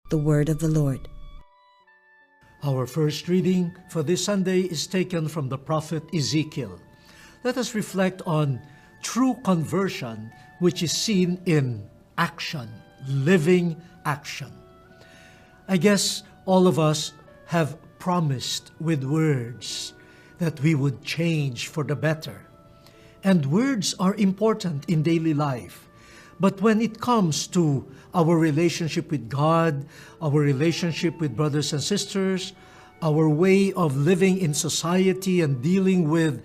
The word of the Lord. Our first reading for this Sunday is taken from the prophet Ezekiel. Let us reflect on true conversion, which is seen in action, living action. I guess all of us have promised with words that we would change for the better. And words are important in daily life. But when it comes to our relationship with God, our relationship with brothers and sisters, our way of living in society and dealing with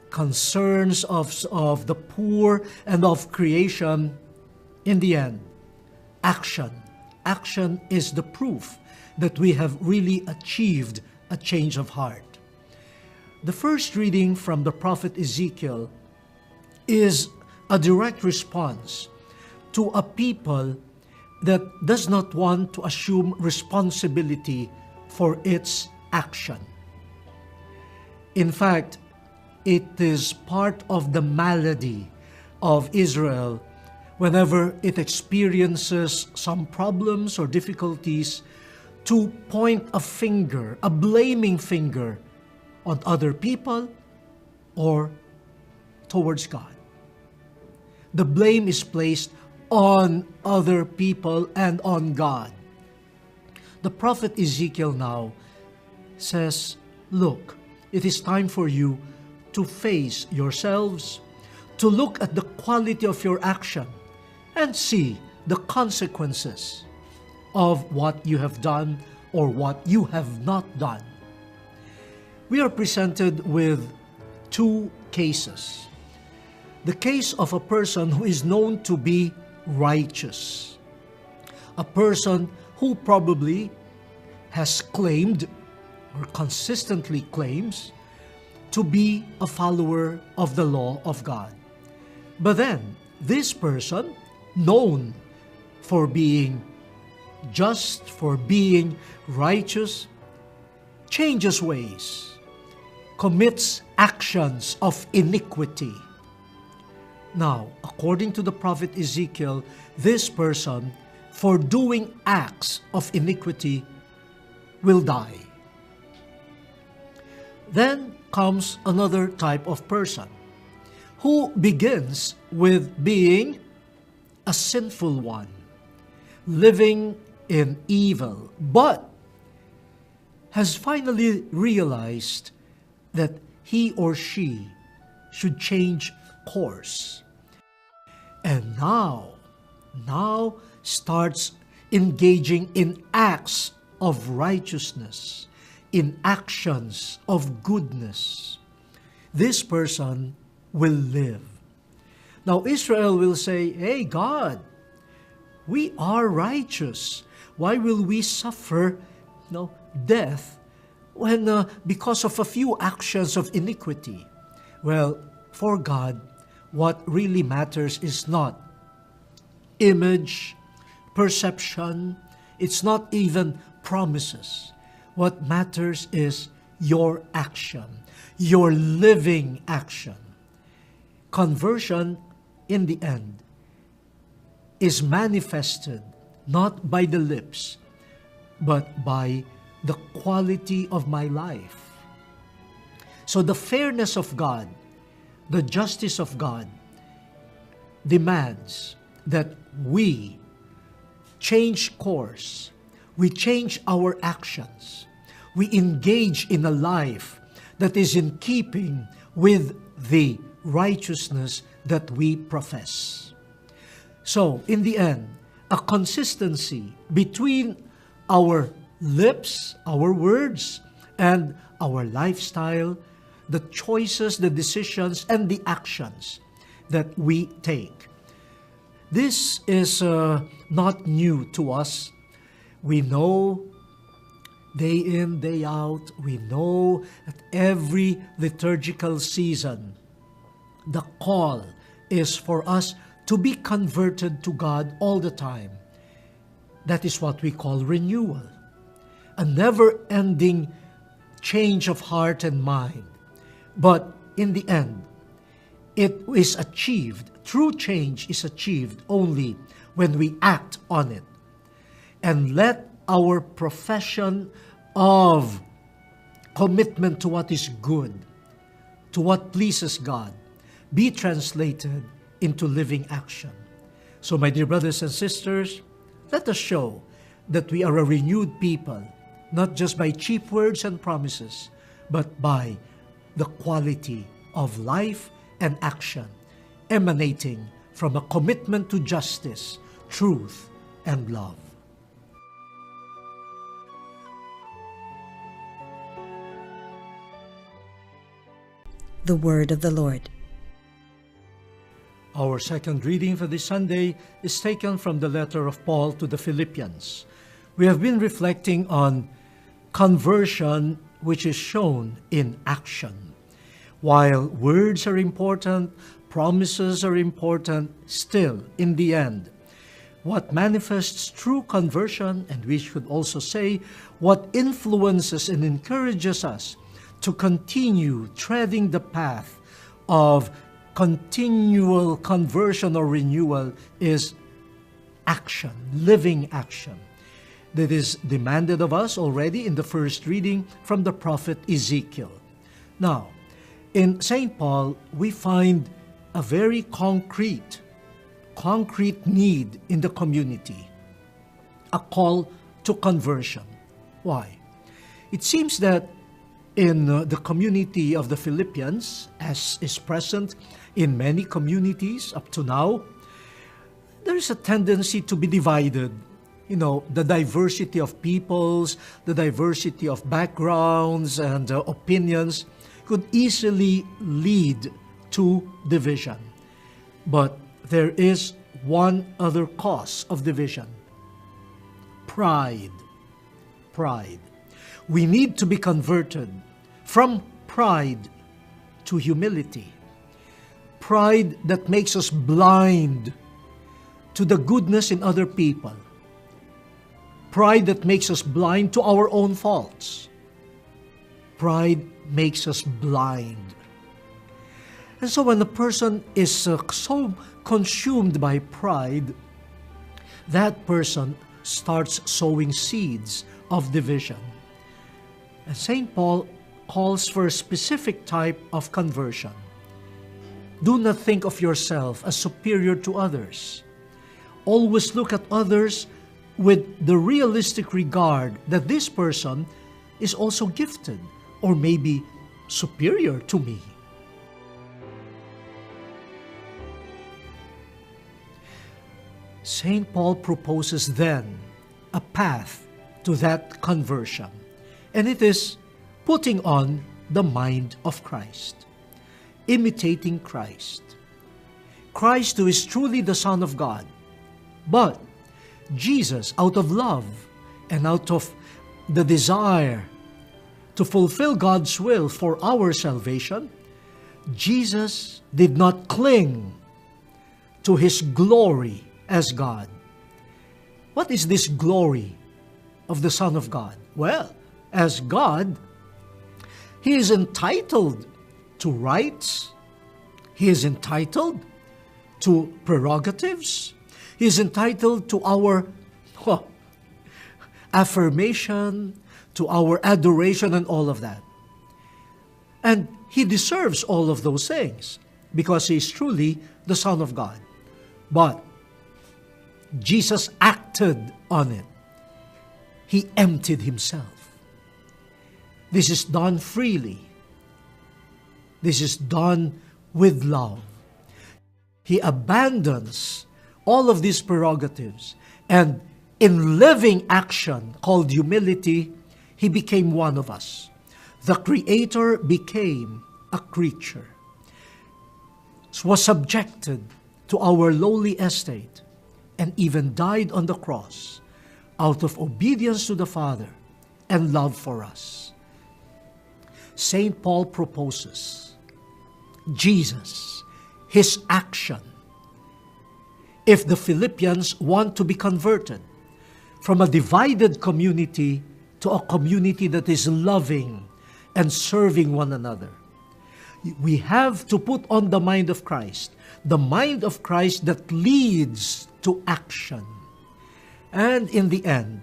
concerns of the poor and of creation, in the end, action is the proof that we have really achieved a change of heart. The first reading from the prophet Ezekiel is a direct response to a people that does not want to assume responsibility for its action. In fact, it is part of the malady of Israel whenever it experiences some problems or difficulties to point a finger, a blaming finger, on other people or towards God. The blame is placed on other people and on God. The prophet Ezekiel now says, look, it is time for you to face yourselves, to look at the quality of your action and see the consequences of what you have done or what you have not done. We are presented with two cases. The case of a person who is known to be righteous, a person who probably has claimed or consistently claims to be a follower of the law of God. But then this person, known for being just, for being righteous, changes ways, commits actions of iniquity. Now, according to the prophet Ezekiel, this person, for doing acts of iniquity, will die. Then comes another type of person who begins with being a sinful one, living in evil, but has finally realized that he or she should change course. And now starts engaging in acts of righteousness, in actions of goodness. This person will live. Now Israel will say, hey God, we are righteous. Why will we suffer death when because of a few actions of iniquity? Well, for God, what really matters is not image, perception, it's not even promises. What matters is your action, your living action. Conversion, in the end, is manifested not by the lips, but by the quality of my life. So the fairness of God, the justice of God, demands that we change course, we change our actions, we engage in a life that is in keeping with the righteousness that we profess. So, in the end, a consistency between our lips, our words, and our lifestyle, the choices, the decisions, and the actions that we take. This is not new to us. We know day in, day out, we know at every liturgical season, the call is for us to be converted to God all the time. That is what we call renewal. A never-ending change of heart and mind. But in the end, it is achieved, true change is achieved only when we act on it. And let our profession of commitment to what is good, to what pleases God, be translated into living action. So, my dear brothers and sisters, let us show that we are a renewed people, not just by cheap words and promises, but by the quality of life and action emanating from a commitment to justice, truth, and love. The Word of the Lord. Our second reading for this Sunday is taken from the letter of Paul to the Philippians. We have been reflecting on conversion which is shown in action. While words are important, promises are important, still, in the end, what manifests true conversion, and we should also say, what influences and encourages us to continue treading the path of continual conversion or renewal, is action, living action, that is demanded of us already in the first reading from the prophet Ezekiel. Now, in St. Paul, we find a very concrete need in the community, a call to conversion. Why? It seems that in the community of the Philippians, as is present in many communities up to now, there is a tendency to be divided. You know, the diversity of peoples, the diversity of backgrounds and opinions could easily lead to division. But there is one other cause of division: pride. Pride. We need to be converted from pride to humility. Pride that makes us blind to the goodness in other people. Pride that makes us blind to our own faults. Pride makes us blind. And so when a person is so consumed by pride, that person starts sowing seeds of division. And St. Paul calls for a specific type of conversion. Do not think of yourself as superior to others. Always look at others with the realistic regard that this person is also gifted or maybe superior to me. St. Paul proposes then a path to that conversion, and it is putting on the mind of Christ, imitating Christ. Christ, who is truly the Son of God, but Jesus, out of love and out of the desire to fulfill God's will for our salvation, Jesus did not cling to his glory as God. What is this glory of the Son of God? Well, as God, he is entitled to rights. He is entitled to prerogatives. He is entitled to our affirmation, to our adoration, and all of that. And he deserves all of those things because he is truly the Son of God. But Jesus acted on it. He emptied himself. This is done freely. This is done with love. He abandons all of these prerogatives, and in living action called humility, he became one of us. The Creator became a creature, was subjected to our lowly estate, and even died on the cross out of obedience to the Father and love for us. St. Paul proposes Jesus, his action. If the Philippians want to be converted from a divided community to a community that is loving and serving one another, we have to put on the mind of Christ that leads to action. And in the end,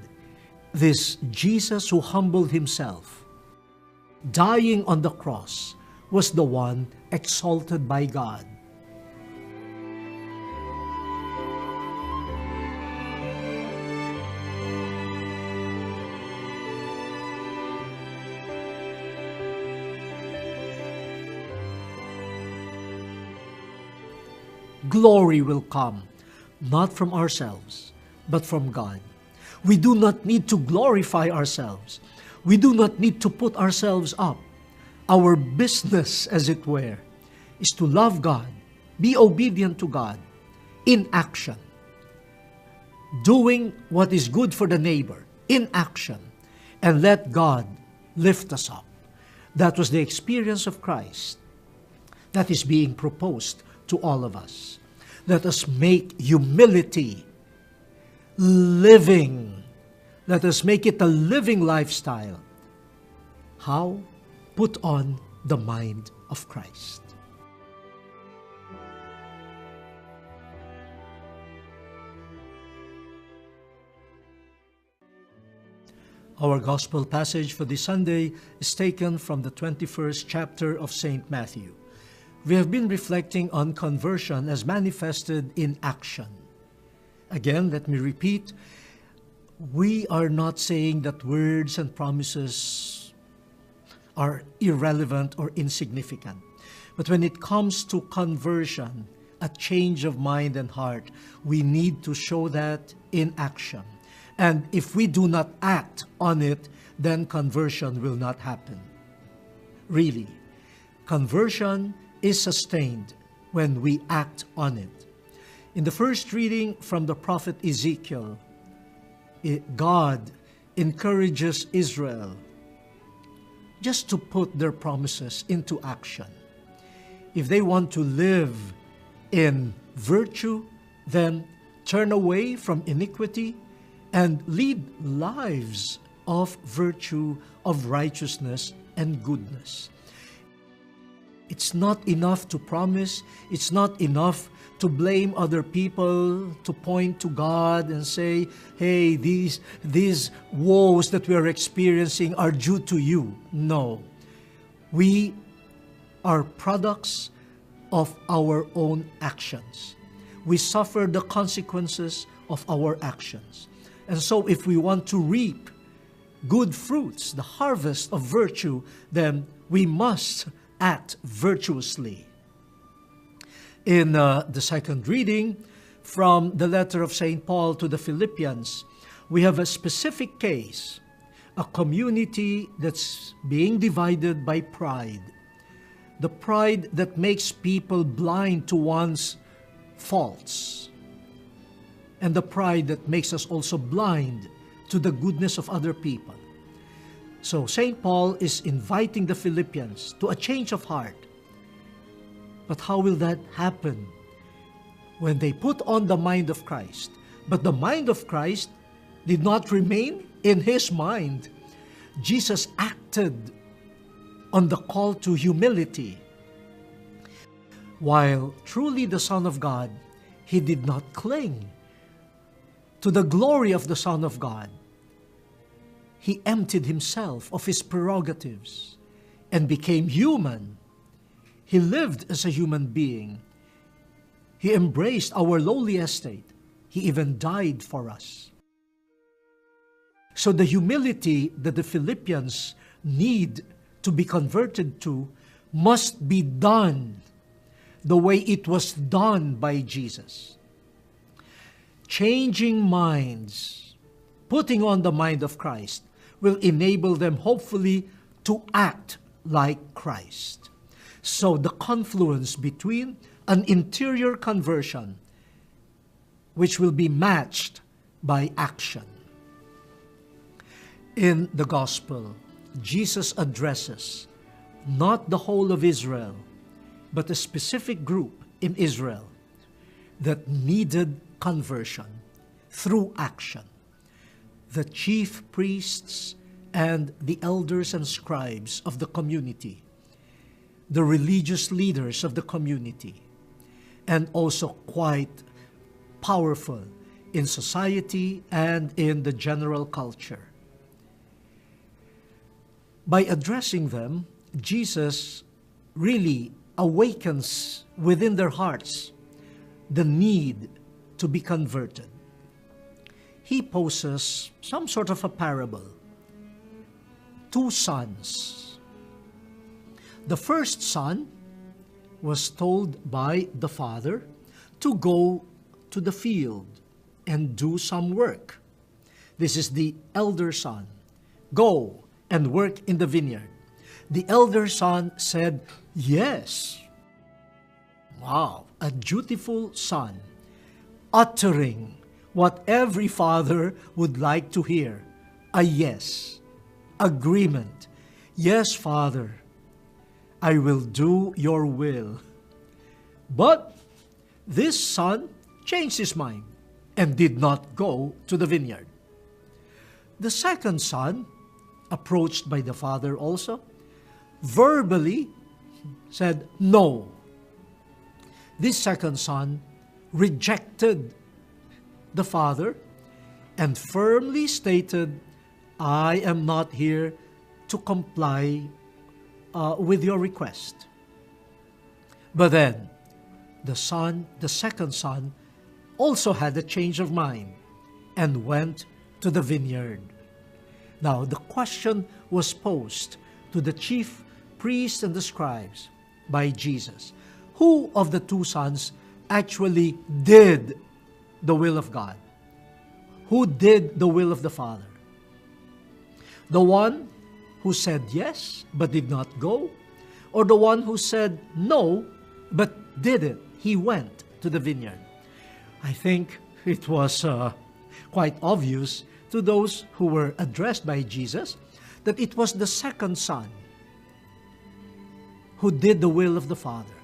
this Jesus who humbled himself, dying on the cross, was the one exalted by God. Glory will come, not from ourselves, but from God. We do not need to glorify ourselves. We do not need to put ourselves up. Our business, as it were, is to love God, be obedient to God in action, doing what is good for the neighbor in action, and let God lift us up. That was the experience of Christ that is being proposed to all of us. Let us make humility living. Let us make it a living lifestyle. How? Put on the mind of Christ. Our gospel passage for this Sunday is taken from the 21st chapter of St. Matthew. We have been reflecting on conversion as manifested in action. Again, let me repeat, we are not saying that words and promises are irrelevant or insignificant. But when it comes to conversion, a change of mind and heart, we need to show that in action. And if we do not act on it, then conversion will not happen. Really, conversion is sustained when we act on it. In the first reading from the prophet Ezekiel, God encourages Israel just to put their promises into action. If they want to live in virtue, then turn away from iniquity and lead lives of virtue, of righteousness and goodness. It's not enough to promise. It's not enough to blame other people, to point to God and say, hey, these woes that we are experiencing are due to you. No. We are products of our own actions. We suffer the consequences of our actions. And so if we want to reap good fruits, the harvest of virtue, then we must act virtuously. In the second reading from the letter of St. Paul to the Philippians, we have a specific case, a community that's being divided by pride. The pride that makes people blind to one's faults, and the pride that makes us also blind to the goodness of other people. So St. Paul is inviting the Philippians to a change of heart. But how will that happen? When they put on the mind of Christ. But the mind of Christ did not remain in his mind. Jesus acted on the call to humility. While truly the Son of God, he did not cling to the glory of the Son of God. He emptied himself of his prerogatives and became human. He lived as a human being. He embraced our lowly estate. He even died for us. So the humility that the Philippians need to be converted to must be done the way it was done by Jesus. Changing minds, putting on the mind of Christ, will enable them hopefully to act like Christ. So the confluence between an interior conversion, which will be matched by action. In the gospel, Jesus addresses not the whole of Israel, but a specific group in Israel that needed conversion through action. The chief priests and the elders and scribes of the community, the religious leaders of the community, and also quite powerful in society and in the general culture. By addressing them, Jesus really awakens within their hearts the need to be converted. He poses some sort of a parable. Two sons. The first son was told by the father to go to the field and do some work. This is the elder son. Go and work in the vineyard. The elder son said, yes. Wow, a dutiful son, uttering what every father would like to hear. A yes, agreement. Yes, Father, I will do your will. But this son changed his mind and did not go to the vineyard. The second son, approached by the father also, verbally said no. This second son rejected the father and firmly stated, I am not here to comply with your request. But then, the second son, also had a change of mind and went to the vineyard. Now, the question was posed to the chief priests and the scribes by Jesus. Who of the two sons actually did the will of God? Who did the will of the Father? The one who said yes but did not go, or the one who said no but did it? He went to the vineyard. I think it was quite obvious to those who were addressed by Jesus that it was the second son who did the will of the Father.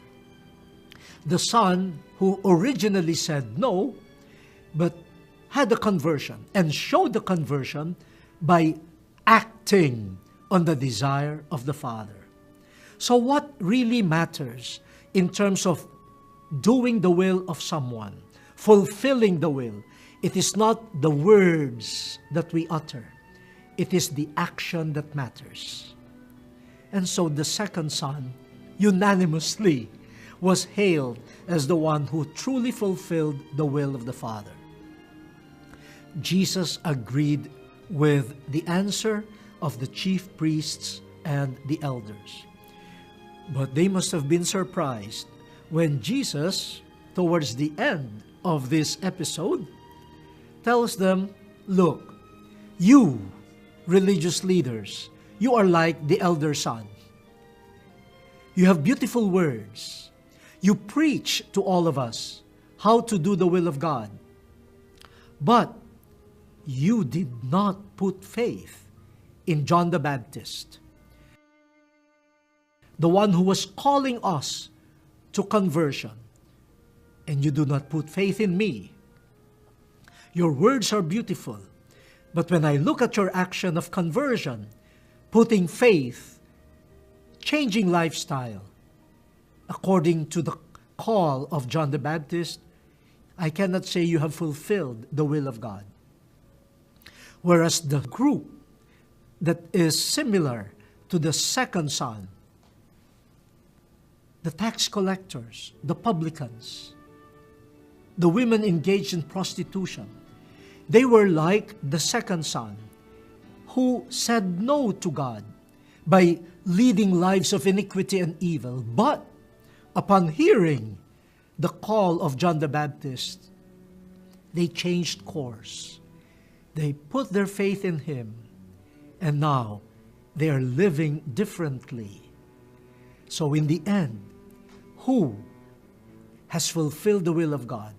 The son who originally said no, but had a conversion and showed the conversion by acting on the desire of the Father. So what really matters in terms of doing the will of someone, fulfilling the will, it is not the words that we utter. It is the action that matters. And so the second son unanimously was hailed as the one who truly fulfilled the will of the Father. Jesus agreed with the answer of the chief priests and the elders. But they must have been surprised when Jesus, towards the end of this episode, tells them, look, you religious leaders, you are like the elder son. You have beautiful words. You preach to all of us how to do the will of God. But you did not put faith in John the Baptist, the one who was calling us to conversion. And you do not put faith in me. Your words are beautiful, but when I look at your action of conversion, putting faith, changing lifestyle, according to the call of John the Baptist, I cannot say you have fulfilled the will of God. Whereas the group that is similar to the second son, the tax collectors, the publicans, the women engaged in prostitution, they were like the second son who said no to God by leading lives of iniquity and evil. But upon hearing the call of John the Baptist, they changed course. They put their faith in him, and now they are living differently. So in the end, who has fulfilled the will of God?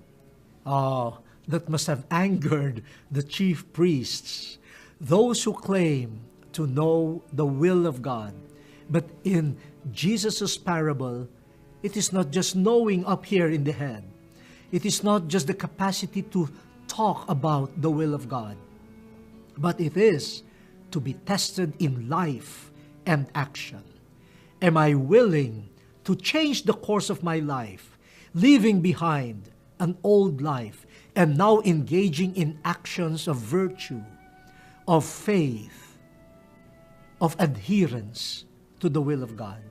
Oh, that must have angered the chief priests, those who claim to know the will of God. But in Jesus' parable, it is not just knowing up here in the head. It is not just the capacity to talk about the will of God, but it is to be tested in life and action. Am I willing to change the course of my life, leaving behind an old life, and now engaging in actions of virtue, of faith, of adherence to the will of God.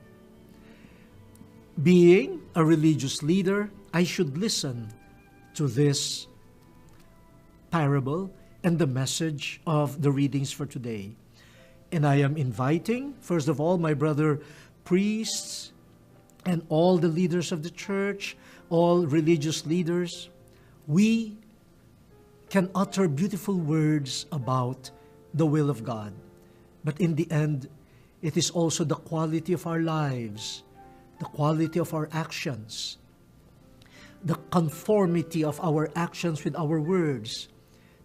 Being a religious leader, I should listen to this parable and the message of the readings for today. And I am inviting, first of all, my brother priests and all the leaders of the church, all religious leaders. We can utter beautiful words about the will of God. But in the end, it is also the quality of our lives, the quality of our actions, the conformity of our actions with our words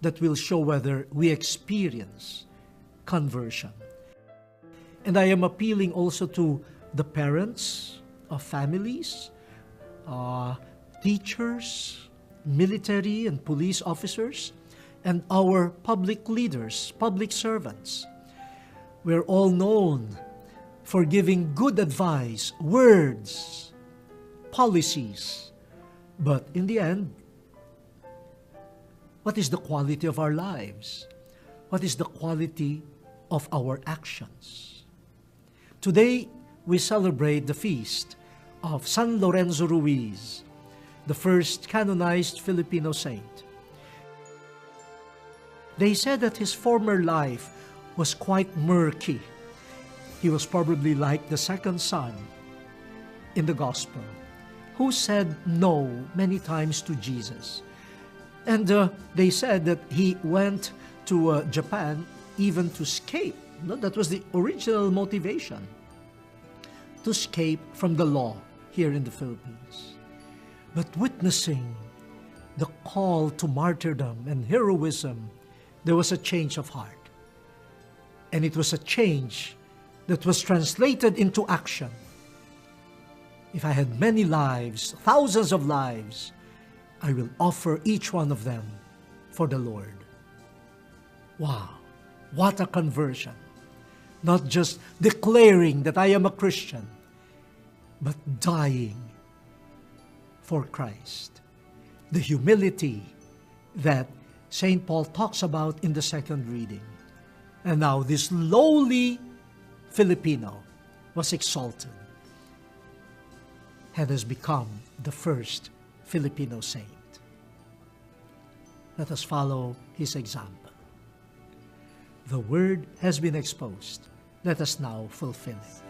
that will show whether we experience conversion. And I am appealing also to the parents of families, teachers, military and police officers, and our public leaders, public servants. We're all known for giving good advice, words, policies. But in the end, what is the quality of our lives? What is the quality of our actions? Today, we celebrate the feast of San Lorenzo Ruiz, the first canonized Filipino saint. They said that his former life was quite murky. He was probably like the second son in the gospel, who said no many times to Jesus. And they said that he went to Japan even to escape. No, that was the original motivation, to escape from the law here in the Philippines. But witnessing the call to martyrdom and heroism, there was a change of heart. And it was a change that was translated into action. If I had many lives, thousands of lives, I will offer each one of them for the Lord. Wow, what a conversion. Not just declaring that I am a Christian, but dying for Christ. The humility that St. Paul talks about in the second reading. And now this lowly Filipino was exalted and has become the first Filipino saint. Let us follow his example. The word has been exposed. Let us now fulfill it.